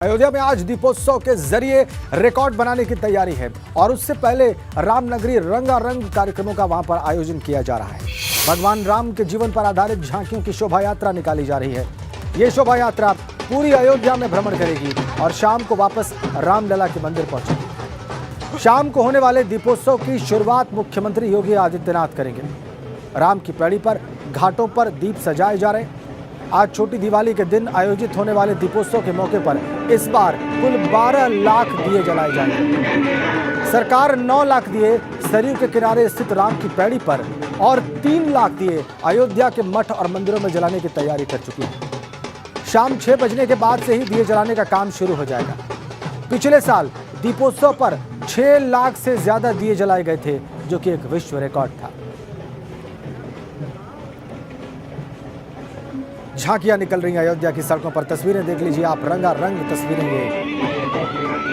अयोध्या में आज दीपोत्सव के जरिए रिकॉर्ड बनाने की तैयारी है और उससे पहले रामनगरी रंगारंग कार्यक्रमों का वहां पर आयोजन किया जा रहा है। भगवान राम के जीवन पर आधारित झांकियों की शोभा यात्रा निकाली जा रही है। ये शोभा यात्रा पूरी अयोध्या में भ्रमण करेगी और शाम को वापस रामलला के मंदिर पहुंचेगी। शाम को होने वाले दीपोत्सव की शुरुआत मुख्यमंत्री योगी आदित्यनाथ करेंगे। राम की पैड़ी पर घाटों पर दीप सजाए जा रहे हैं। आज छोटी दिवाली के दिन आयोजित होने वाले दीपोत्सव के मौके पर इस बार कुल 12 लाख दिए जलाए जाएंगे। सरकार 9 लाख दिए सरयू के किनारे स्थित राम की पैड़ी पर और 3 लाख दिए अयोध्या के मठ और मंदिरों में जलाने की तैयारी कर चुकी है। शाम 6 बजने के बाद से ही दिए जलाने का काम शुरू हो जाएगा। पिछले साल दीपोत्सव पर 6 लाख से ज्यादा दिए जलाए गए थे, जो कि एक विश्व रिकॉर्ड था। झांकियां निकल रही हैं अयोध्या की सड़कों पर। तस्वीरें देख लीजिए आप, रंगारंग तस्वीरें। ये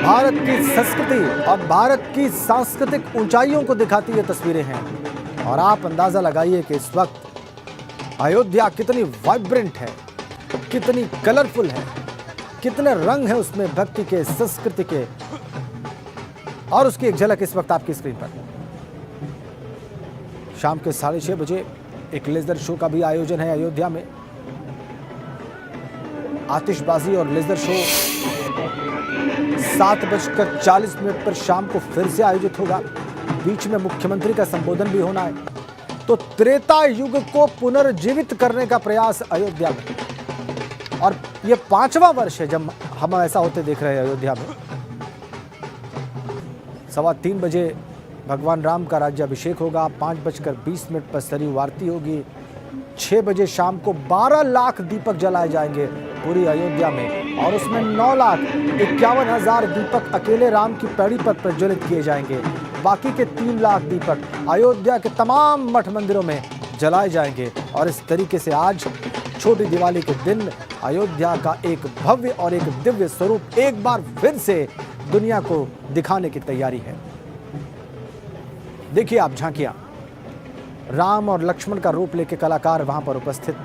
भारत की संस्कृति और भारत की सांस्कृतिक ऊंचाइयों को दिखाती ये तस्वीरें हैं। और आप अंदाजा लगाइए कि इस वक्त अयोध्या कितनी वाइब्रेंट है, कितनी कलरफुल है, कितने रंग है उसमें भक्ति के, संस्कृति के। और उसकी एक झलक इस वक्त आपकी स्क्रीन पर। शाम के 6:30 बजे एक लेजर शो का भी आयोजन है अयोध्या में। आतिशबाजी और लेजर शो 7:40 पर शाम को फिर से आयोजित होगा। बीच में मुख्यमंत्री का संबोधन भी होना है। तो त्रेता युग को पुनर्जीवित करने का प्रयास अयोध्या में। और यह 5वां वर्ष है जब हम ऐसा होते देख रहे हैं अयोध्या में। 3:15 बजे भगवान राम का राज्याभिषेक होगा। 5:20 पर सरयू आरती होगी। 6 बजे शाम को 12 लाख दीपक जलाए जाएंगे पूरी अयोध्या में और उसमें 9,51,000 दीपक अकेले राम की पैड़ी पर प्रज्वलित किए जाएंगे। बाकी के 3 लाख दीपक अयोध्या के तमाम मठ मंदिरों में जलाए जाएंगे। और इस तरीके से आज छोटी दिवाली के दिन अयोध्या का एक भव्य और एक दिव्य स्वरूप एक बार फिर से दुनिया को दिखाने की तैयारी है। देखिए आप झांकियां, राम और लक्ष्मण का रूप लेके कलाकार वहां पर उपस्थित।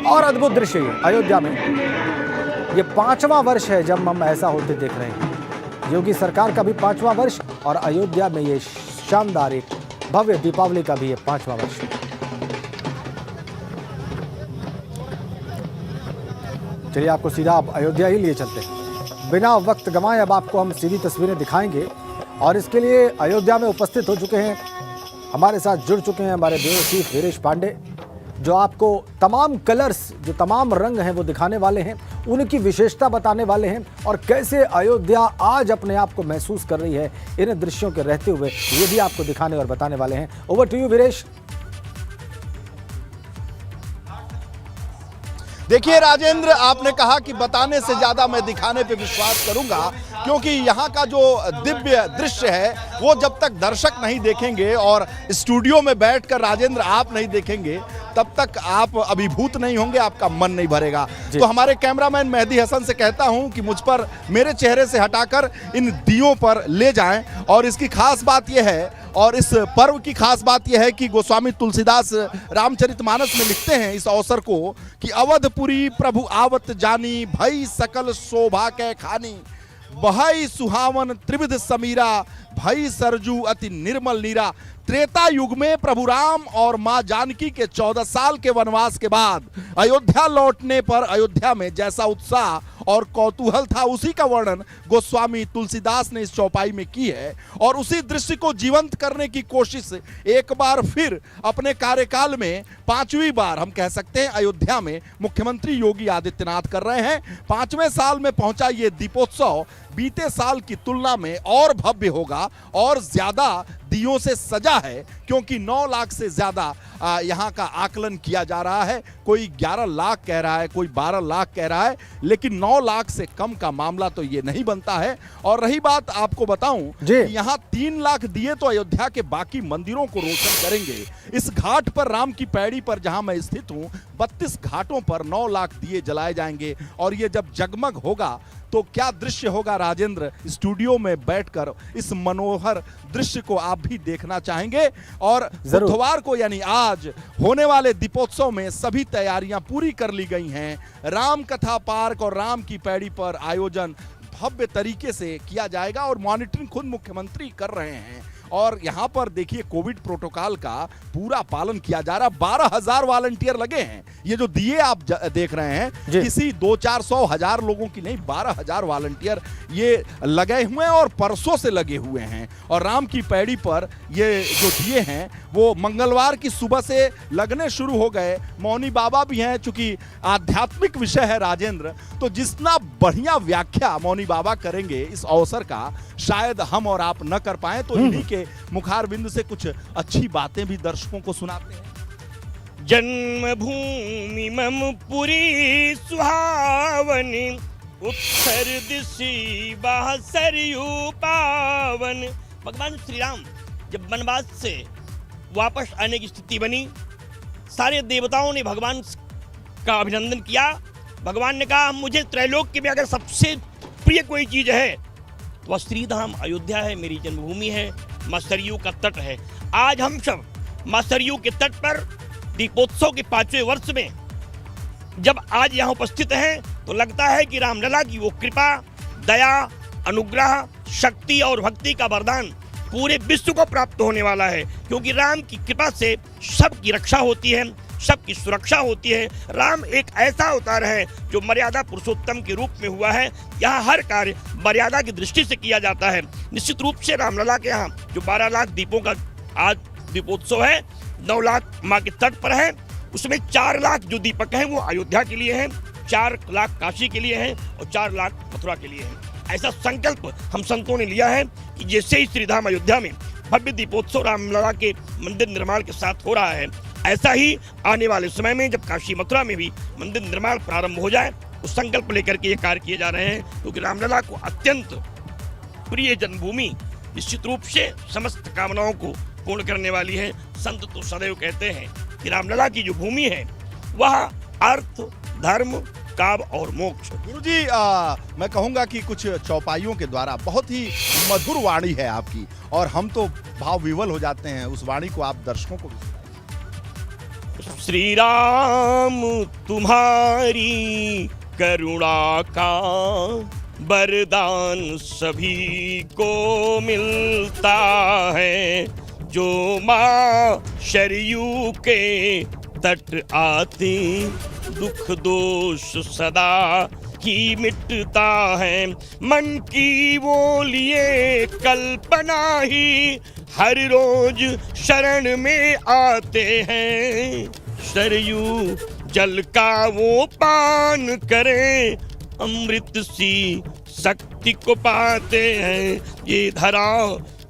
और अद्भुत दृश्य ये अयोध्या में। ये 5वां वर्ष है जब हम ऐसा होते देख रहे हैं। योगी सरकार का भी 5वां वर्ष और अयोध्या में ये शानदार एक भव्य दीपावली का भी ये 5वां वर्ष। चलिए आपको सीधा आप अयोध्या ही लिए चलते हैं। बिना वक्त गंवाए अब आपको हम सीधी तस्वीरें दिखाएंगे। और इसके लिए अयोध्या में उपस्थित हो चुके हैं, हमारे साथ जुड़ चुके हैं हमारे ब्यूरो चीफ वीरेश पांडे, जो आपको तमाम कलर्स, जो तमाम रंग हैं वो दिखाने वाले हैं, उनकी विशेषता बताने वाले हैं और कैसे अयोध्या आज अपने आप को महसूस कर रही है इन दृश्यों के रहते हुए, ये भी आपको दिखाने और बताने वाले हैं। Over to you Viresh. देखिए राजेंद्र, आपने कहा कि बताने से ज्यादा मैं दिखाने पे विश्वास करूंगा, क्योंकि यहाँ का जो दिव्य दृश्य है वो जब तक दर्शक नहीं देखेंगे और स्टूडियो में बैठकर राजेंद्र आप नहीं देखेंगे तब तक आप अभिभूत नहीं होंगे, आपका मन नहीं भरेगा। तो हमारे कैमरामैन मेहदी हसन से कहता हूं कि मुझ पर, मेरे चेहरे से हटाकर इन दियों पर ले जाएं। और इसकी खास बात यह है, और इस पर्व की खास बात यह है कि गोस्वामी तुलसीदास रामचरितमानस में लिखते हैं इस अवसर को कि अवधपुरी प्रभु आवत जानी, भई सकल शोभा के खानी, बहई सुहावन त्रिविध समीरा, भई सरजू अति निर्मल नीरा। त्रेता युग में प्रभु राम और मां जानकी के 14 साल के वनवास के बाद अयोध्या लौटने पर अयोध्या में जैसा उत्साह और कौतूहल था, उसी का वर्णन गोस्वामी तुलसीदास ने इस चौपाई में की है। और उसी दृश्य को जीवंत करने की कोशिश एक बार फिर अपने कार्यकाल में 5वीं बार हम कह सकते हैं अयोध्या में मुख्यमंत्री योगी आदित्यनाथ कर रहे हैं। 5वें साल में पहुंचा ये दीपोत्सव बीते साल की तुलना में और भव्य होगा और ज्यादा दियों से सजा है, क्योंकि 9 लाख से ज्यादा यहाँ का आकलन किया जा रहा है। कोई 11 लाख कह रहा है, कोई 12 लाख कह रहा है, लेकिन 9 लाख से कम का मामला तो ये नहीं बनता है। और रही बात, आपको बताऊं कि यहाँ 3 लाख दिए तो अयोध्या के बाकी मंदिरों को रोशन करेंगे। इस घाट पर, राम की पैड़ी पर जहां मैं स्थित हूं, 32 घाटों पर 9 लाख दिए जलाए जाएंगे। और ये जब जगमग होगा तो क्या दृश्य होगा राजेंद्र, स्टूडियो में बैठकर इस मनोहर दृश्य को आप आप भी देखना चाहेंगे। और जरूर। बुधवार को यानी आज होने वाले दीपोत्सव में सभी तैयारियां पूरी कर ली गई हैं। राम कथा पार्क और राम की पैड़ी पर आयोजन भव्य तरीके से किया जाएगा और मॉनिटरिंग खुद मुख्यमंत्री कर रहे हैं। और यहां पर देखिए कोविड प्रोटोकॉल का पूरा पालन किया जा रहा है। 12,000 वॉलंटियर लगे हैं। ये जो दिए आप देख रहे हैं किसी 200-400 लोगों की नहीं, 12,000 वॉलंटियर ये लगे हुए हैं और परसों से लगे हुए हैं। और राम की पैड़ी पर ये जो दिए हैं वो मंगलवार की सुबह से लगने शुरू हो गए। मौनी बाबा भी हैं, चूंकि आध्यात्मिक विषय है राजेंद्र, तो जितना बढ़िया व्याख्या मौनी बाबा करेंगे इस अवसर का शायद हम और आप न कर पाए, तो इन्हीं के मुखार बिंदु से कुछ अच्छी बातें भी दर्शकों को सुनाते हैं। जन्मभूमि मम पुरी सुहावनी, उत्तर दिशि बाह सरयू पावन। भगवान श्री राम जब वनवास से वापस आने की स्थिति बनी, सारे देवताओं ने भगवान का अभिनंदन किया। भगवान ने कहा मुझे त्रैलोक्य में अगर सबसे प्रिय कोई चीज है तो वह श्रीधाम अयोध्या है, मेरी जन्मभूमि है, मां सरयू का तट है। आज हम सब मां सरयू के तट पर दीपोत्सव के 5वें वर्ष में जब आज यहाँ उपस्थित हैं तो लगता है कि रामलला की वो कृपा, दया, अनुग्रह, शक्ति और भक्ति का वरदान पूरे विश्व को प्राप्त होने वाला है। क्योंकि राम की कृपा से सबकी रक्षा होती है, सबकी सुरक्षा होती है। राम एक ऐसा अवतार है जो मर्यादा पुरुषोत्तम के रूप में हुआ है। यहाँ हर कार्य मर्यादा की दृष्टि से किया जाता है। निश्चित रूप से रामलला के यहाँ जो 12 लाख दीपों का आज दीपोत्सव है, 9 लाख माँ के तट पर है, उसमें 4 लाख जो दीपक हैं वो अयोध्या के लिए हैं, 4 लाख काशी के लिए हैं और 4 लाख मथुरा के लिए हैं। ऐसा संकल्प हम संतों ने लिया है कि जैसे ही श्रीधाम अयोध्या में भव्य दीपोत्सव रामलला के मंदिर निर्माण के साथ हो रहा है, ऐसा ही आने वाले समय में जब काशी मथुरा में भी मंदिर निर्माण प्रारंभ हो जाए, उस संकल्प लेकर के ये कार्य किए जा रहे हैं। क्योंकि रामलला को अत्यंत प्रिय जन्मभूमि निश्चित रूप से समस्त कामनाओं को पूर्ण करने वाली है। संत तो सदैव कहते हैं कि रामलला की जो भूमि है वह अर्थ, धर्म, काव्य और मोक्ष। गुरुजी, मैं कहूंगा कि कुछ चौपाइयों के द्वारा बहुत ही मधुर वाणी है आपकी और हम तो भाव विवल हो जाते हैं। उस वाणी को आप दर्शकों को श्री राम तुम्हारी करुणा का वरदान सभी को मिलता है। जो माँ सरयू के तट आती दुख दोष सदा ही मिटता है। मन की वो लिए कल्पना ही हर रोज शरण में आते हैं। सरयू जल का वो पान करें, अमृत सी शक्ति को पाते हैं। ये धरा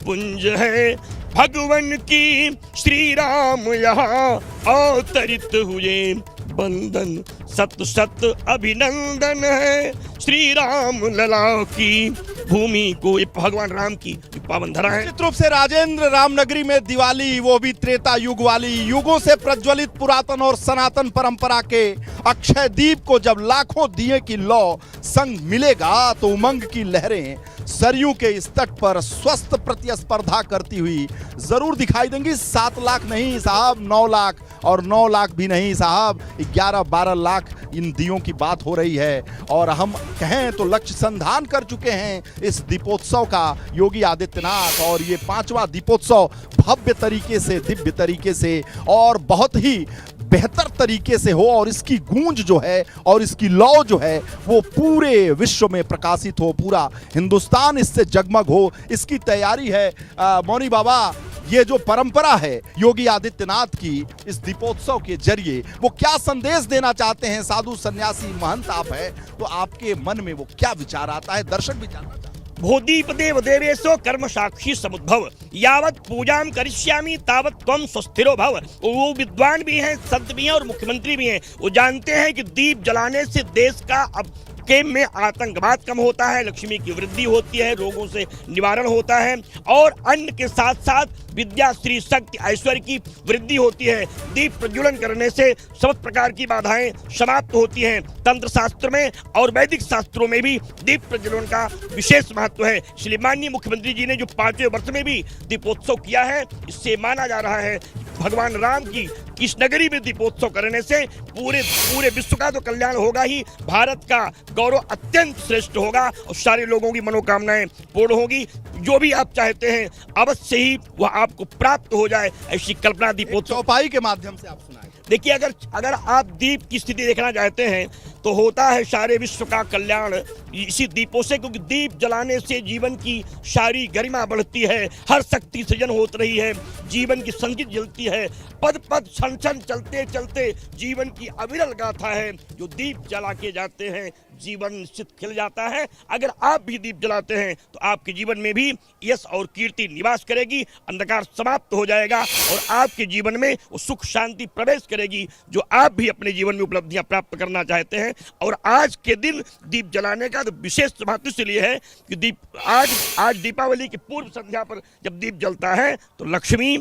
पुंज है भगवन की, श्री राम यहाँ अवतरित हुए। बंदन सत सत अभिनंदन है श्री राम लला की भूमि को। ये भगवान राम की पावन धरा है। निश्चित रूप से राजेंद्र, रामनगरी में दिवाली, वो भी त्रेता युग वाली, युगों से प्रज्वलित पुरातन और सनातन परंपरा के अक्षय दीप को जब लाखों दिए की लौ संग मिलेगा तो उमंग की लहरें सरयू के इस तट पर स्वस्थ प्रतिस्पर्धा करती हुई जरूर दिखाई देंगी। 7 लाख नहीं साहब, 9 लाख और 9 लाख भी नहीं साहब, 11-12 लाख इन दियों की बात हो रही है। और हम कहें तो लक्ष्य संधान कर चुके हैं इस दीपोत्सव का योगी आदित्यनाथ। और ये 5वां दीपोत्सव भव्य तरीके से, दिव्य तरीके से और बहुत ही बेहतर तरीके से हो और इसकी गूंज जो है और इसकी लौ जो है वो पूरे विश्व में प्रकाशित हो, पूरा हिंदुस्तान इससे जगमग हो, इसकी तैयारी है। मौनी बाबा, ये जो परंपरा है योगी आदित्यनाथ की, इस दीपोत्सव के जरिए वो क्या संदेश देना चाहते हैं? साधु सन्यासी महंत आप हैं, तो आपके मन में वो क्या विचार आता है? दर्शक भी जानना चाहते हैं। भूदीप देव देवेशो कर्म साक्षी समुद्भव, यावत पूजाम करिष्यामि तावत त्वम स्वस्थिरो भव। वो विद्वान भी हैं, संत भी हैं और मुख्यमंत्री भी हैं। वो जानते हैं कि दीप जलाने से देश का अब के में आतंकवाद कम होता है, लक्ष्मी की वृद्धि होती है, रोगों से निवारण होता है और अन्न के साथ साथ विद्या, श्री, शक्ति, ऐश्वर्य की वृद्धि होती है। दीप प्रज्वलन करने से सब प्रकार की बाधाएं समाप्त होती हैं। तंत्र शास्त्र में और वैदिक शास्त्रों में भी दीप प्रज्वलन का विशेष महत्व महत्व है। इसलिए माननीय मुख्यमंत्री जी ने जो 5वें वर्ष में भी दीपोत्सव किया है, इससे माना जा रहा है भगवान राम की इस नगरी में दीपोत्सव करने से पूरे विश्व का तो कल्याण होगा ही, भारत का गौरव अत्यंत श्रेष्ठ होगा और सारे लोगों की मनोकामनाएं पूर्ण होगी। जो भी आप चाहते हैं अवश्य ही वह आपको प्राप्त हो जाए, ऐसी कल्पना दीपोत्सव चौपाई के माध्यम से आप सुनाएं। देखिए, अगर आप दीप की स्थिति देखना चाहते हैं तो होता है सारे विश्व का कल्याण इसी दीपों से, क्योंकि दीप जलाने से जीवन की सारी गरिमा बढ़ती है, हर शक्ति सृजन होत रही है, जीवन की संगीत जलती है, पद पद क्षण क्षण चलते चलते जीवन की अविरल गाथा है। जो दीप जला के जाते हैं जीवन निश्चित खिल जाता है। अगर आप भी दीप जलाते हैं तो आपके जीवन में भी यश और कीर्ति निवास करेगी, अंधकार समाप्त हो जाएगा और आपके जीवन में वो सुख शांति प्रवेश करेगी जो आप भी अपने जीवन में उपलब्धियां प्राप्त करना चाहते हैं। और आज के दिन दीप जलाने का तो विशेष महत्व इसलिए है कि आज दीपावली की पूर्व संध्या पर जब दीप जलता है तो लक्ष्मी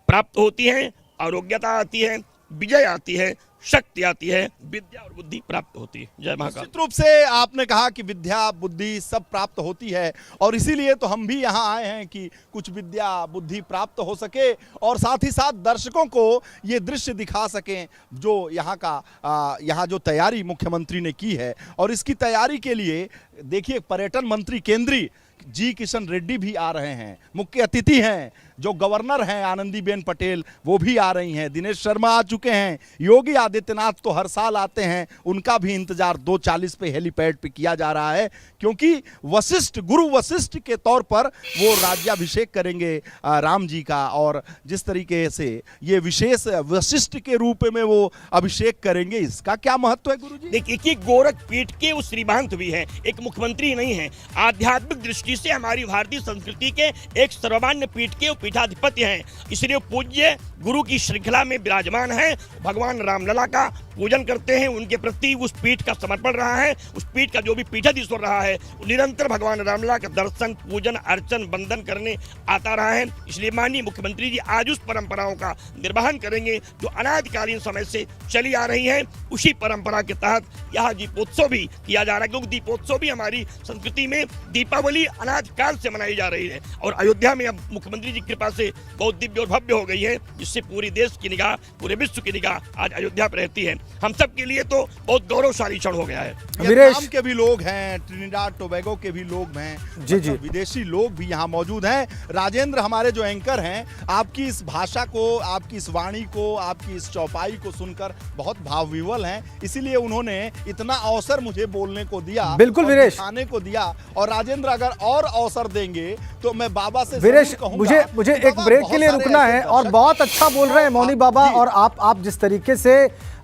प्राप्त होती है, आरोग्यता आती है, विजय आती है, शक्ति आती है, विद्या और बुद्धि प्राप्त होती है। जय महाकाल। निश्चित रूप से आपने कहा कि विद्या बुद्धि सब प्राप्त होती है और इसीलिए तो हम भी यहाँ आए हैं कि कुछ विद्या बुद्धि प्राप्त हो सके और साथ ही साथ दर्शकों को ये दृश्य दिखा सकें जो यहाँ जो तैयारी मुख्यमंत्री ने की है। और इसकी तैयारी के लिए देखिए पर्यटन मंत्री केंद्रीय जी किशन रेड्डी भी आ रहे हैं, मुख्य अतिथि हैं, जो गवर्नर हैं आनंदीबेन पटेल वो भी आ रही हैं, दिनेश शर्मा आ चुके हैं, योगी आदित्यनाथ तो हर साल आते हैं, उनका भी इंतजार 2:40 पे हेलीपैड पे किया जा रहा है क्योंकि गुरु वशिष्ठ के तौर पर वो राज्याभिषेक करेंगे राम जी का। और जिस तरीके से ये विशेष वशिष्ठ के रूप में वो अभिषेक करेंगे, इसका क्या महत्व है गुरुजी? देखिए, गोरख पीठ के वो श्रीमहंत भी हैं, एक मुख्यमंत्री नहीं है। आध्यात्मिक दृष्टि से हमारी भारतीय संस्कृति के एक सर्वमान्य पीठ के पीठाधिपति हैं, इसलिए पूज्य गुरु की श्रृंखला में विराजमान है। भगवान रामलला का पूजन करते हैं, उनके प्रति उस पीठ का समर्पण रहा है, उस पीठ का जो भी पीठाधीश्वर रहा है निरंतर भगवान रामलला का दर्शन पूजन अर्चन बंदन करने आता रहा है। इसलिए माननीय मुख्यमंत्री जी आज उस परंपराओं का निर्वहन करेंगे जो अनादिकालीन समय से चली आ रही है। उसी परंपरा के तहत यहाँ दीपोत्सव भी किया जा रहा है, क्योंकि दीपोत्सव भी हमारी संस्कृति में दीपावली अनादिकाल से मनाई जा रही है और अयोध्या में अब मुख्यमंत्री जी की कृपा से बहुत दिव्य और भव्य हो गई है, जिससे पूरी देश की निगाह पूरे विश्व की निगाह आज अयोध्या पर रहती है। हम सब के लिए तो बहुत गौरवशाली क्षण हो गया है। वियतनाम के भी लोग हैं, ट्रिनिडाद टोबैगो के भी लोग हैं, जी जी, विदेशी लोग भी यहाँ मौजूद हैं। राजेंद्र हमारे जो एंकर हैं, आपकी इस भाषा को, आपकी इस वाणी को, आपकी इस चौपाई को सुनकर बहुत भावविवल हैं, इसीलिए उन्होंने इतना अवसर मुझे बोलने को दिया, बिल्कुल वीरेश, दिखाने को दिया। और राजेंद्र अगर और अवसर देंगे तो मैं बाबा से वीरेश मुझे एक ब्रेक के लिए रुकना है और बहुत अच्छा बोल रहे हैं मौनी बाबा, और आप जिस तरीके से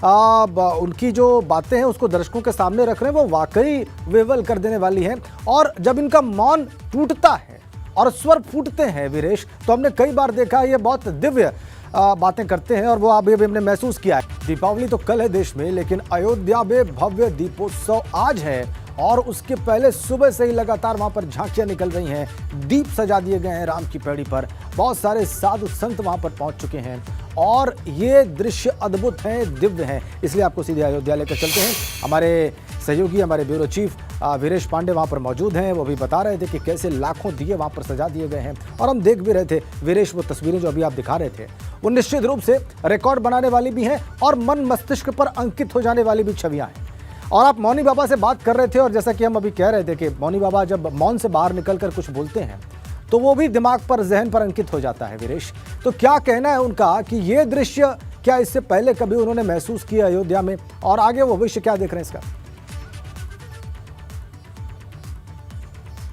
उनकी जो बातें हैं उसको दर्शकों के सामने रख रहे हैं वो वाकई विवल कर देने वाली हैं। और जब इनका मौन टूटता है और स्वर फूटते हैं वीरेश, तो हमने कई बार देखा ये बहुत दिव्य बातें करते हैं और वो अभी हमने महसूस किया है। दीपावली तो कल है देश में, लेकिन अयोध्या में भव्य दीपोत्सव आज है और उसके पहले सुबह से ही लगातार वहां पर झांकियां निकल रही हैं, दीप सजा दिए गए हैं राम की पैड़ी पर, बहुत सारे साधु संत वहां पर पहुंच चुके हैं और ये दृश्य अद्भुत हैं, दिव्य हैं। इसलिए आपको सीधे अयोध्या लेकर चलते हैं। हमारे सहयोगी, हमारे ब्यूरो चीफ वीरेश पांडे वहां पर मौजूद हैं, वो भी बता रहे थे कि कैसे लाखों दिए वहां पर सजा दिए गए हैं और हम देख भी रहे थे वीरेश, वो तस्वीरें जो अभी आप दिखा रहे थे वो निश्चित रूप से रिकॉर्ड बनाने वाली भी हैं और मन मस्तिष्क पर अंकित हो जाने वाली भी छवियां हैं। और आप मौनी बाबा से बात कर रहे थे और जैसा कि हम अभी कह रहे थे कि मौनी बाबा जब मौन से बाहर निकलकर कुछ बोलते हैं तो वो भी दिमाग पर, जहन पर अंकित हो जाता है वीरेश। तो क्या कहना है उनका कि ये दृश्य क्या इससे पहले कभी उन्होंने महसूस किया अयोध्या में, और आगे वो भविष्य क्या देख रहे हैं इसका?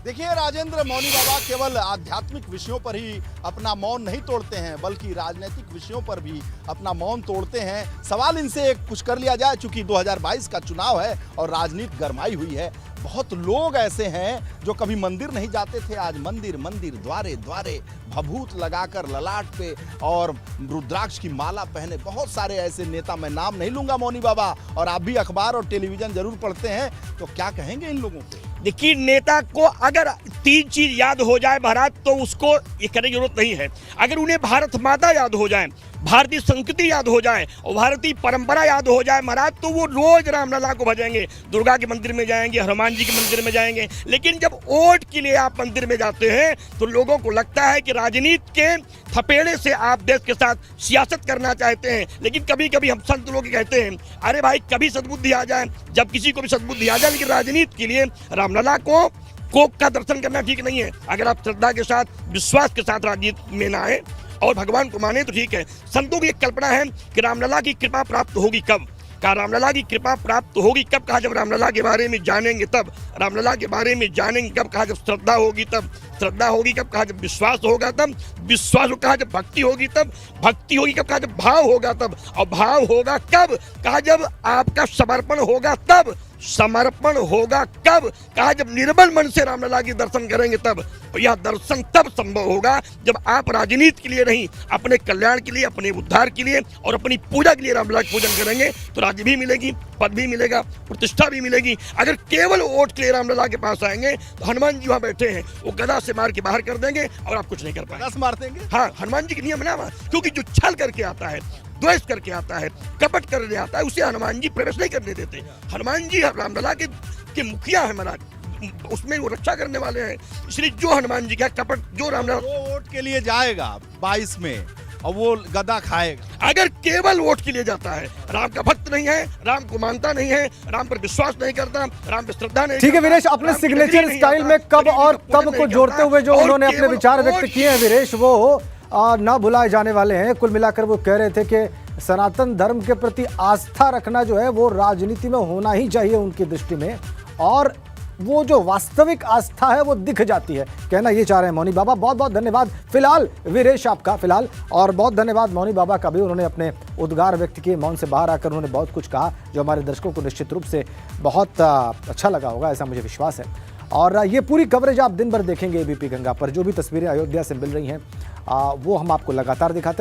देखिए राजेंद्र, मौनी बाबा केवल आध्यात्मिक विषयों पर ही अपना मौन नहीं तोड़ते हैं बल्कि राजनीतिक विषयों पर भी अपना मौन तोड़ते हैं। सवाल इनसे कुछ कर लिया जाए, चूंकि 2022 का चुनाव है और राजनीति गरमाई हुई है। बहुत लोग ऐसे हैं जो कभी मंदिर नहीं जाते थे, आज मंदिर मंदिर द्वारे द्वारे भभूत लगाकर ललाट पे और रुद्राक्ष की माला पहने बहुत सारे ऐसे नेता, मैं नाम नहीं लूंगा मौनी बाबा, और आप भी अखबार और टेलीविजन जरूर पढ़ते हैं, तो क्या कहेंगे इन लोगों को? देखिए, नेता को अगर 3 चीज याद हो जाए महाराज तो उसको ये करने की जरूरत नहीं है। अगर उन्हें भारत माता याद हो जाए, भारतीय संस्कृति याद हो जाए और भारतीय परंपरा याद हो जाए महाराज, तो वो रोज रामलला को भजेंगे, दुर्गा के मंदिर में जाएंगे, हनुमान जी के मंदिर में जाएंगे। लेकिन जब वोट के लिए आप मंदिर में जाते हैं तो लोगों को लगता है कि राजनीति के थपेड़े से आप देश के साथ सियासत करना चाहते हैं। लेकिन कभी कभी हम संत लोग कहते हैं, अरे भाई कभी सद्बुद्धि आ जाए, जब किसी को भी सद्बुद्धि आ जाए, लेकिन राजनीति के लिए रामलला को कोक का दर्शन करना ठीक नहीं है। अगर आप श्रद्धा के साथ, विश्वास के साथ राजनीति में ना आए और भगवान को माने तो ठीक है। संतों की एक कल्पना है कि रामलला की कृपा प्राप्त होगी कब? कहा रामलला की कृपा प्राप्त होगी कब? कहा जब रामलला के बारे में जानेंगे तब। रामलला के बारे में जानेंगे कब? कहा जब श्रद्धा होगी तब। श्रद्धा होगी कब? कहा जब विश्वास होगा तब। विश्वास हो कहा जब भक्ति होगी तब। भक्ति होगी कब? कहा जब भाव होगा तब। और भाव होगा कब? कहा जब आपका समर्पण होगा तब। समर्पण होगा कब? कहा जब निर्मल मन से रामलला के दर्शन करेंगे तब। और यह दर्शन तब संभव होगा जब आप राजनीति के लिए नहीं, अपने कल्याण के लिए, अपने उद्धार के लिए और अपनी पूजा के लिए रामलला का पूजन करेंगे तो राज्य भी मिलेगी, पद भी मिलेगा, प्रतिष्ठा भी मिलेगी। अगर केवल वोट के लिए रामलला के पास आएंगे तो हनुमान जी वहाँ बैठे हैं, वो गदा से मार के बाहर कर देंगे और आप कुछ नहीं कर पाएंगे। मार देंगे। हाँ, हनुमान जी के नियम ना, क्योंकि जो छल करके आता है, द्वेष करके आता है, कपट करने आता है, उसे हनुमान जी प्रवेश नहीं करने देते। हनुमान जी रामलला के मुखिया है महाराज, उसमें वो रक्षा करने वाले हैं। इसलिए जो हनुमान जी का कपट, जो रामलला वोट के लिए जाएगा 22 में और वो गदा खाएगा, अगर केवल वोट के लिए जाता है, राम का भक्त नहीं है, राम को मानता नहीं है, राम पर विश्वास नहीं करता, राम पर श्रद्धा नहीं। ठीक है वीरेश, अपने सिग्नेचर स्टाइल में कब और तब को जोड़ते हुए जो उन्होंने अपने विचार व्यक्त किए हैं वीरेश, वो ना भुलाए जाने वाले हैं। कुल मिलाकर वो कह रहे थे कि सनातन धर्म के प्रति आस्था रखना जो है वो राजनीति में होना ही चाहिए उनकी दृष्टि में, और वो जो वास्तविक आस्था है वो दिख जाती है, कहना ये चाह रहे हैं मौनी बाबा। बहुत बहुत धन्यवाद फिलहाल वीरेश आपका, फिलहाल, और बहुत धन्यवाद मौनी बाबा का भी। उन्होंने अपने उद्गार व्यक्त किए, मौन से बाहर आकर उन्होंने बहुत कुछ कहा जो हमारे दर्शकों को निश्चित रूप से बहुत अच्छा लगा होगा, ऐसा मुझे विश्वास है। और ये पूरी कवरेज आप दिन भर देखेंगे एबीपी गंगा पर। जो भी तस्वीरें अयोध्या से मिल रही हैं वो हम आपको लगातार दिखाते रहेंगे।